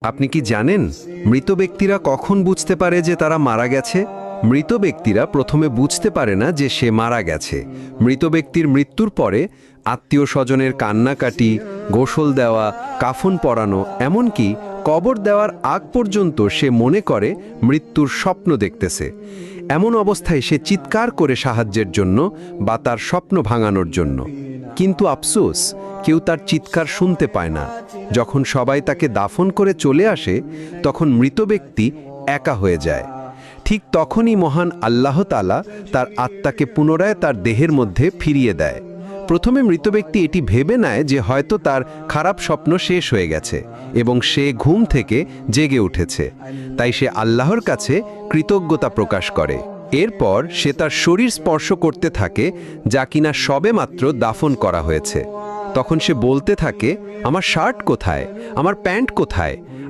আপনি কি জানেন মৃত ব্যক্তিরা কখন বুঝতে পারে যে তারা মারা গেছে? মৃত ব্যক্তিরা প্রথমে বুঝতে পারে না যে সে মারা গেছে। মৃত ব্যক্তির মৃত্যুর পরে আত্মীয় স্বজনের কান্নাকাটি, গোসল দেওয়া, কাফন পরানো, এমনকি কবর দেওয়ার আগ পর্যন্ত সে মনে করে মৃত্যুর স্বপ্ন দেখতেছে। এমন অবস্থায় সে চিৎকার করে সাহায্যের জন্য বা তার স্বপ্ন ভাঙানোর জন্য। কিন্তু আফসোস, কেউ তার চিৎকার শুনতে পায় না। যখন সবাই তাকে দাফন করে চলে আসে, তখন মৃত ব্যক্তি একা হয়ে যায়। ঠিক তখনই মহান আল্লাহ তাআলা তার আত্মাকে পুনরায় তার দেহের মধ্যে ফিরিয়ে দেয়। প্রথমে মৃত ব্যক্তি এটি ভেবে নেয় যে হয়তো তার খারাপ স্বপ্ন শেষ হয়ে গেছে এবং সে ঘুম থেকে জেগে উঠেছে। তাই সে আল্লাহর কাছে কৃতজ্ঞতা প্রকাশ করে। এরপর সে তার শরীর স্পর্শ করতে থাকে, যা কিনা সবেমাত্র দাফন করা হয়েছে। তখন সে বলতে থাকে, আমার শার্ট কোথায়, আমার প্যান্ট কোথায়?